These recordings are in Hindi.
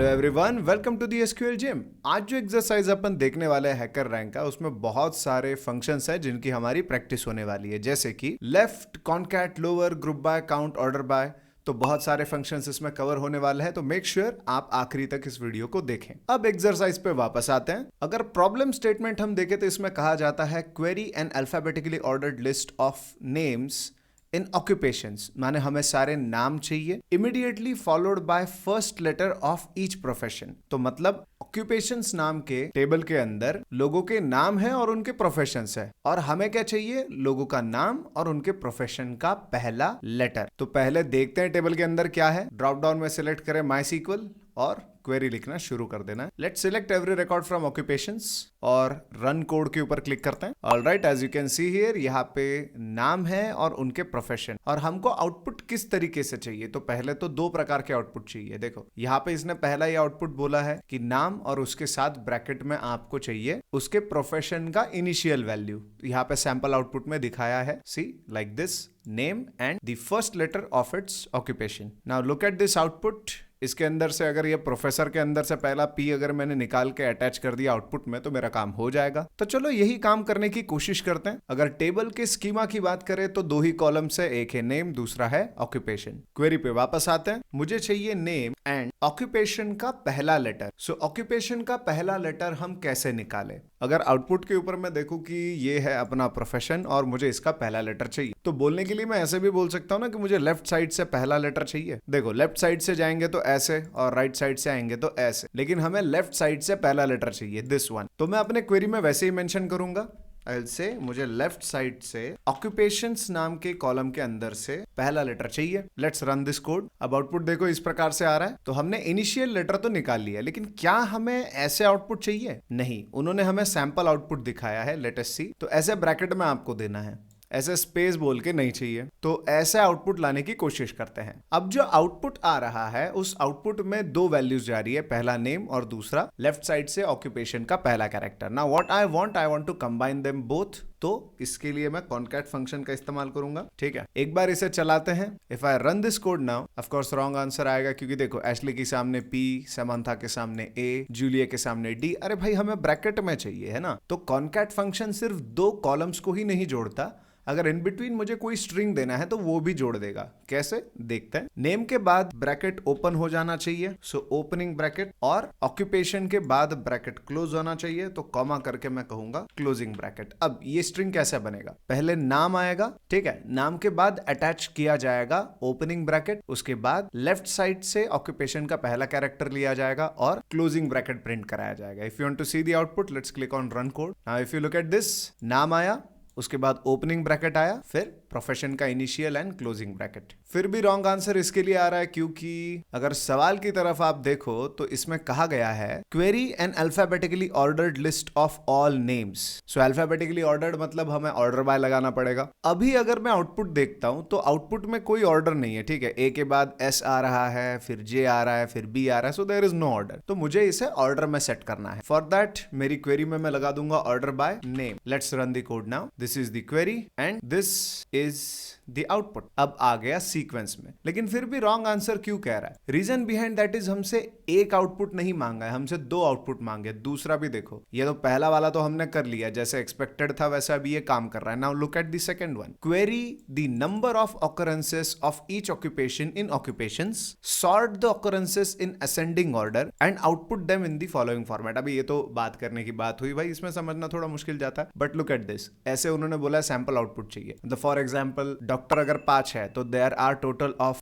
Hello everyone, welcome to the SQL gym. आज जो एक्सरसाइज अपन देखने वाले हैं हैकर रैंक का, उसमें बहुत सारे फंक्शंस हैं जिनकी हमारी प्रैक्टिस होने वाली है, जैसे कि left, concat, lower, group by, count, order by. तो बहुत सारे फंक्शंस इसमें कवर होने वाले हैं, तो मेक श्योर आप आखिरी तक इस वीडियो को देखें। अब एक्सरसाइज पे वापस आते हैं। अगर प्रॉब्लम स्टेटमेंट हम देखें तो इसमें कहा जाता है query an alphabetically ordered list of names in occupations, माने हमें सारे नाम चाहिए, immediately followed by first letter of each profession. तो मतलब ऑक्यूपेशंस नाम के टेबल के अंदर लोगों के नाम है और उनके प्रोफेशंस है, और हमें क्या चाहिए? लोगों का नाम और उनके प्रोफेशन का पहला लेटर। तो पहले देखते हैं टेबल के अंदर क्या है। ड्रॉप डाउन में सिलेक्ट करें माई सीक्वल और क्वेरी लिखना शुरू कर देना है। Let's select every record from occupations और रन कोड के ऊपर क्लिक करते हैं। Alright, as you can see here, यहाँ पे नाम है और उनके प्रोफेशन, और हमको आउटपुट किस तरीके से चाहिए। तो पहले तो दो प्रकार के आउटपुट चाहिए। देखो यहाँ पे इसने पहला ही आउटपुट बोला है कि नाम और उसके साथ ब्रैकेट में आपको चाहिए उसके प्रोफेशन का इनिशियल वैल्यू। यहाँ पे सैंपल आउटपुट में दिखाया है, see like this, name and the first letter of its occupation. Now look at this output. इसके अंदर से अगर ये प्रोफेसर के अंदर से पहला पी अगर मैंने निकाल के अटैच कर दिया आउटपुट में, तो मेरा काम हो जाएगा। तो चलो यही काम करने की कोशिश करते हैं। अगर टेबल के स्कीमा की बात करें तो दो ही कॉलम्स है, एक है नेम, दूसरा है ऑक्यूपेशन। क्वेरी पे वापस आते हैं। मुझे चाहिए नेम एंड ऑक्यूपेशन का पहला लेटर। सो ऑक्यूपेशन का पहला लेटर हम कैसे निकालें? अगर आउटपुट के ऊपर मैं देखूं कि ये है अपना प्रोफेशन और मुझे इसका पहला लेटर चाहिए, तो बोलने के लिए मैं ऐसे भी बोल सकता हूं ना कि मुझे लेफ्ट साइड से पहला लेटर चाहिए। देखो लेफ्ट साइड से जाएंगे तो ऐसे और राइट साइड से आएंगे तो ऐसे, लेकिन हमें लेफ्ट साइड से पहला लेटर चाहिए, दिस वन। तो मैं अपने क्वेरी में वैसे ही मेंशन करूंगा, I'll say मुझे लेफ्ट साइड से ऑक्यूपेशंस नाम के कॉलम के अंदर से पहला लेटर चाहिए। Let's run this code. अब आउटपुट देखो इस प्रकार से आ रहा है। तो हमने इनिशियल लेटर तो निकाल लिया, लेकिन क्या हमें ऐसे आउटपुट चाहिए? नहीं, उन्होंने हमें सैंपल आउटपुट दिखाया है, लेट अस सी। तो ऐसे ब्रैकेट में आपको देना है, ऐसे स्पेस बोल के नहीं चाहिए। तो ऐसे आउटपुट लाने की कोशिश करते हैं। अब जो आउटपुट आ रहा है, उस आउटपुट में दो वैल्यूज जा रही है, पहला नेम और दूसरा लेफ्ट साइड से ऑक्यूपेशन का पहला character. Now what I want to combine them both. तो इसके लिए मैं कॉनकैट फंक्शन का इस्तेमाल करूंगा। ठीक है, एक बार इसे चलाते हैं। If I run this code now, of course wrong answer आएगा, क्योंकि देखो एशली के सामने पी, समंथा के सामने ए, जूलिया के सामने डी। अरे भाई हमें ब्रैकेट में चाहिए है ना। तो कॉनकैट फंक्शन सिर्फ दो कॉलम्स को ही नहीं जोड़ता, अगर इन बिटवीन मुझे कोई स्ट्रिंग देना है तो वो भी जोड़ देगा। कैसे? देखते हैं। नेम के बाद ब्रैकेट ओपन हो जाना चाहिए, सो ओपनिंग ब्रैकेट, और ऑक्यूपेशन के बाद ब्रैकेट क्लोज होना चाहिए, तो कॉमा करके मैं कहूंगा क्लोजिंग ब्रैकेट। अब ये स्ट्रिंग कैसे बनेगा? पहले नाम आएगा, ठीक है, नाम के बाद अटैच किया जाएगा ओपनिंग ब्रैकेट, उसके बाद लेफ्ट साइड से ऑक्यूपेशन का पहला कैरेक्टर लिया जाएगा और क्लोजिंग ब्रैकेट प्रिंट कराया जाएगा। If you want to see the output, let's click on run code. Now if you look at this, नाम आया, उसके बाद ओपनिंग ब्रैकेट आया, फिर प्रोफेशन का इनिशियल एंड क्लोजिंग ब्रैकेट। फिर भी रॉन्ग आंसर इसके लिए आ रहा है, क्योंकि अगर सवाल की तरफ आप देखो तो इसमें कहा गया है query an alphabetically ordered list of all names. So alphabetically ordered मतलब हमें ऑर्डर बाय लगाना पड़ेगा। अभी अगर मैं आउटपुट देखता हूं तो आउटपुट में कोई ऑर्डर नहीं है, ठीक है। ए के बाद एस आ रहा है, फिर जे आ रहा है, फिर बी आ रहा है, so there is no order. तो मुझे इसे ऑर्डर में सेट करना है। फॉर दैट मेरी क्वेरी में मैं लगा दूंगा order by name. Let's run the code now. This is the query and this is the output. अब आ गया सीक्वेंस में, लेकिन फिर भी रॉन्ग आंसर क्यों कह रहा है? रीजन बिहाइंड दैट इज हमसे एक आउटपुट नहीं मांगा है, हमसे दो आउटपुट मांगे। दूसरा भी देखो, ये तो पहला वाला तो हमने कर लिया, जैसे एक्सपेक्टेड था वैसा अभी ये काम कर रहा है। Now look at the second one. Query the number of occurrences of each occupation in occupations, sort the occurrences in ascending order and output them in the following format. अभी ये तो बात करने की बात हुई भाई, इसमें समझना थोड़ा मुश्किल जाता है, बट लुक एट दिस। ऐसे उन्होंने बोला सैंपल आउटपुट चाहिए। मतलब फॉर एग्जांपल डॉक्टर अगर 5 है तो there are total of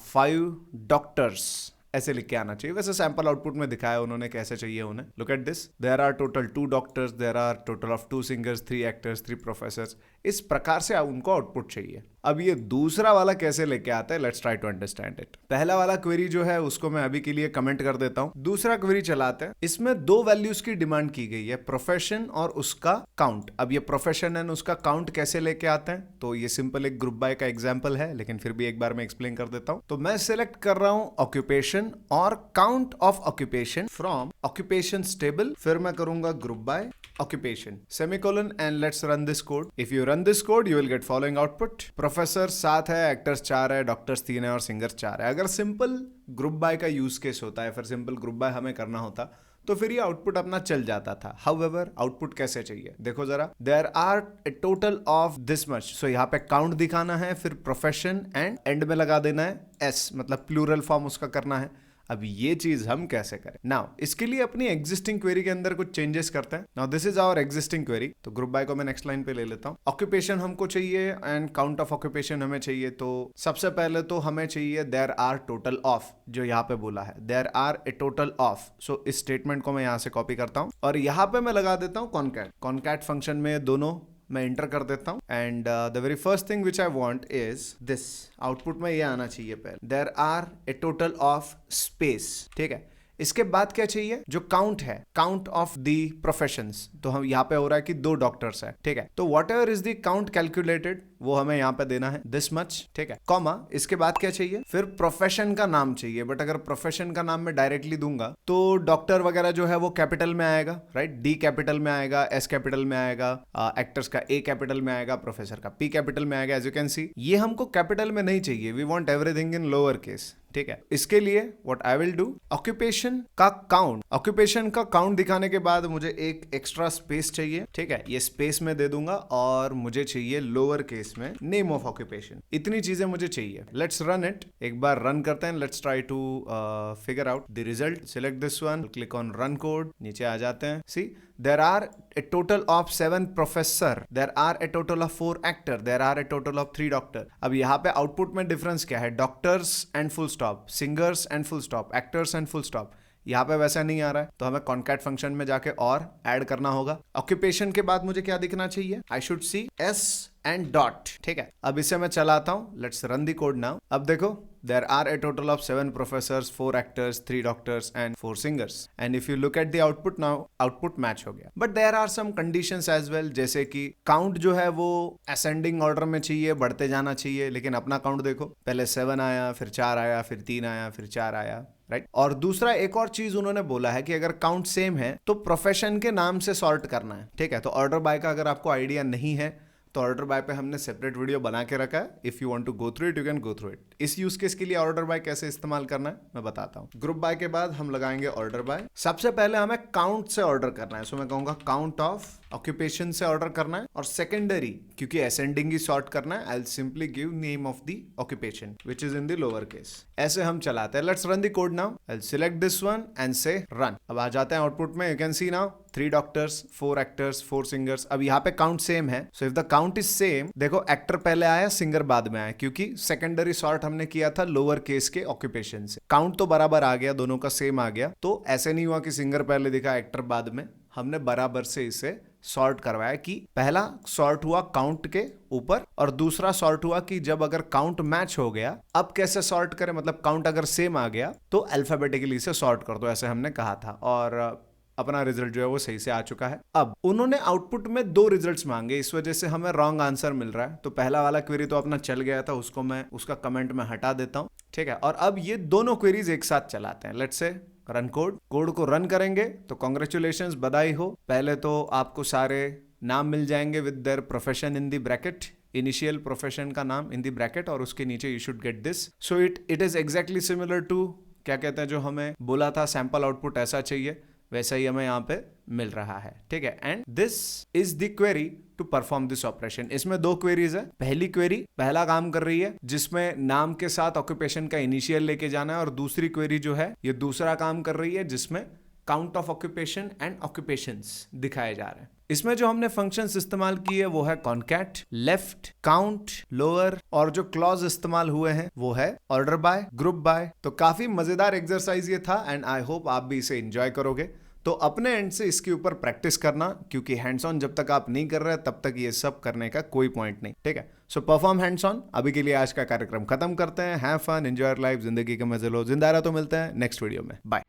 5 doctors, ऐसे लिख के आना चाहिए। वैसे सैंपल आउटपुट में दिखाया उन्होंने कैसे चाहिए उन्हें। Look at this, there are total 2 doctors, there are total of 2 singers, 3 actors, 3 professors. इस प्रकार से उनको आउटपुट चाहिए। अब ये दूसरा वाला कैसे लेके आता है, let's try to understand it. पहला वाला क्वेरी जो है उसको मैं अभी के लिए कमेंट कर देता हूं। दूसरा क्वेरी चलाते हैं। इसमें दो वैल्यूज की डिमांड की गई है, प्रोफेशन और उसका काउंट। अब ये प्रोफेशन एंड उसका काउंट कैसे लेके आते हैं, तो ये सिंपल एक ग्रुप बाय का एग्जांपल है, लेकिन फिर भी एक बार मैं एक्सप्लेन कर देता हूं। तो मैं सिलेक्ट कर रहा हूं ऑक्यूपेशन और count of occupation from occupation table, फिर मैं करूंगा group by occupation semicolon and let's run this code. If you run this code you will get following output. Professor 7 है, एक्टर्स 4 है, डॉक्टर्स 3 है और सिंगर 4 है. अगर सिंपल ग्रुप बाय का यूज केस होता है, फिर सिंपल ग्रुप बाय हमें करना होता तो फिर ये आउटपुट अपना चल जाता था. हाउएवर आउटपुट कैसे चाहिए देखो जरा. There are a total of this much. So यहाँ पे काउंट दिखाना है, फिर प्रोफेशन एंड एंड में लगा देना है एस, मतलब प्लूरल फॉर्म उसका करना है. अब ये चीज हम कैसे करें. नाउ इसके लिए अपनी एग्जिस्टिंग क्वेरी के अंदर कुछ चेंजेस करते हैं. Now this is our existing query. तो ग्रुप बाय को मैं नेक्स्ट लाइन पे ले लेता हूँ. ऑक्यूपेशन हमको चाहिए एंड काउंट ऑफ ऑक्यूपेशन हमें चाहिए. तो सबसे पहले तो हमें चाहिए देयर आर टोटल ऑफ, जो यहाँ पे बोला है there are a total of. So इस स्टेटमेंट को मैं यहाँ से कॉपी करता हूँ और यहाँ पे मैं लगा देता हूँ कॉनकैट. कॉनकैट फंक्शन में दोनों मैं इंटर कर देता हूं. And the very first thing which I want is this. Output में ये आना चाहिए पहले. There are a total of space. ठीक है, इसके बाद क्या चाहिए, जो काउंट है, काउंट ऑफ दी प्रोफेशंस. तो हम यहाँ पे हो रहा है कि 2 डॉक्टर्स है. ठीक है, तो what ever is the count calculated वो हमें यहाँ पे देना है दिस मच. ठीक है, कॉमा. इसके बाद क्या चाहिए, फिर प्रोफेशन का नाम चाहिए. बट अगर प्रोफेशन का नाम मैं डायरेक्टली दूंगा तो डॉक्टर वगैरह जो है वो कैपिटल में आएगा, राइट. डी कैपिटल में आएगा, एस कैपिटल में आएगा, एक्टर्स का ए कैपिटल में आएगा, प्रोफेसर का पी कैपिटल में आएगा. एज यू कैन सी ये हमको कैपिटल में नहीं चाहिए. We want everything in lower case. ठीक है, इसके लिए what I will do, occupation का काउंट. ऑक्यूपेशन का काउंट दिखाने के बाद मुझे एक एक्स्ट्रा स्पेस चाहिए. ठीक है, ये स्पेस में दे दूंगा और मुझे चाहिए लोअर केस में नेम ऑफ ऑक्यूपेशन. इतनी चीजें मुझे चाहिए. Let's run it. एक बार रन करते हैं. Let's try to figure out the result. Select this one, click on run code. नीचे आ जाते हैं. सी there are a total of 7 professor, there are a total of 4 actor, there are a total of 3 doctor. अब यहाँ पे आउटपुट में डिफरेंस क्या है, doctors and full stop, singers and full stop, actors and full stop. यहाँ पे वैसा नहीं आ रहा है तो हमें कॉनकैट फंक्शन में जाके और ऐड करना होगा. ऑक्यूपेशन के बाद मुझे क्या दिखना चाहिए, I should see S and dot. ठीक है, अब इसे मैं चलाता हूं. Let's run the code now. अब देखो there are a total of 7 professors, 4 actors, 3 doctors and 4 singers. And if you look at the output now, output match हो गया. But there are some conditions as well, जैसे कि count जो है वो ascending order में चाहिए, बढ़ते जाना चाहिए. लेकिन अपना count देखो, पहले 7 आया, फिर 4 आया, फिर 3 आया, फिर 4 आया, राइट. और दूसरा एक और चीज उन्होंने बोला है कि अगर काउंट सेम है तो प्रोफेशन के नाम से सॉर्ट करना है. ठीक है, तो ऑर्डर बाय का अगर आपको आइडिया नहीं है तो ऑर्डर बाय पे हमने सेपरेट वीडियो बना के रखा है. If you want to go through it you can go through it. इस यूज केस के लिए ऑर्डर बाय कैसे इस्तेमाल करना है मैं बताता हूँ. ग्रुप बाय के बाद हम लगाएंगे ऑर्डर बाय. सबसे पहले हमें काउंट से ऑर्डर करना है. सो मैं कहूंगा काउंट ऑफ ऑक्यूपेशन से ऑर्डर करना है. और सेकेंडरी क्योंकि असेंडिंग ही सॉर्ट करना है, I will simply give name of the occupation which is in the lower case. ऐसे हम चलाते हैं. Let's run the code now. I will select this one and से रन. अब आ जाते हैं आउटपुट में. You can C now 3 doctors, 4 actors, 4 singers. अब यहाँ पे काउंट सेम है. So if the count is same, देखो एक्टर पहले आया, सिंगर बाद में आया, क्योंकि सेकेंडरी सॉर्ट हमने किया था लोअर केस के ऑक्यूपेशन से. काउंट तो बराबर आ गया, दोनों का सेम आ गया. तो ऐसे नहीं हुआ कि सिंगर पहले दिखा एक्टर बाद में. हमने बराबर से इसे सॉर्ट करवाया कि पहला सॉर्ट हुआ काउंट के ऊपर और दूसरा सॉर्ट हुआ कि जब अगर काउंट मैच हो गया, अब कैसे सॉर्ट करें, मतलब काउंट अगर सेम आ गया तो अल्फाबेटिकली इसे सॉर्ट कर दो, ऐसे हमने कहा था. और अपना रिजल्ट जो है वो सही से आ चुका है. अब उन्होंने आउटपुट में 2 रिजल्ट्स मांगे, इस वजह से हमें रॉन्ग आंसर मिल रहा है. तो पहला वाला क्वेरी तो अपना चल गया था, उसको मैं उसका कमेंट में हटा देता हूं. ठीक है, और अब ये दोनों क्वेरीज एक साथ चलाते हैं. Let's say run code. Code को रन करेंगे तो कॉन्ग्रेचुलेशंस, बधाई हो. पहले तो आपको सारे नाम मिल जाएंगे with their profession in the bracket, initial profession का नाम इन द ब्रैकेट और उसके नीचे you should get this. So it is exactly similar to क्या कहते हैं जो हमें बोला था सैंपल आउटपुट ऐसा चाहिए, वैसा ही हमें यहाँ पे मिल रहा है. ठीक है, and this is the query to perform this operation. इसमें 2 क्वेरीज है. पहली क्वेरी पहला काम कर रही है जिसमें नाम के साथ ऑक्यूपेशन का इनिशियल लेके जाना है, और दूसरी क्वेरी जो है ये दूसरा काम कर रही है जिसमें count of occupation and occupations दिखाए जा रहे हैं. इसमें जो हमने फंक्शंस इस्तेमाल किए वो है कॉनकैट, लेफ्ट, काउंट, लोअर, और जो क्लॉज इस्तेमाल हुए हैं वो है ऑर्डर बाय, ग्रुप बाय. तो काफी मजेदार एक्सरसाइज ये था एंड आई होप आप भी इसे एंजॉय करोगे. तो अपने एंड से इसके ऊपर प्रैक्टिस करना, क्योंकि हैंड्स ऑन जब तक आप नहीं कर रहे तब तक ये सब करने का कोई पॉइंट नहीं. ठीक है, सो परफॉर्म हैंड्स ऑन. अभी के लिए आज का कार्यक्रम खत्म करते हैं. हैव फन, एंजॉय लाइफ, जिंदगी के मजे लो, जिंदा रहो. तो मिलते हैं नेक्स्ट वीडियो में. बाय.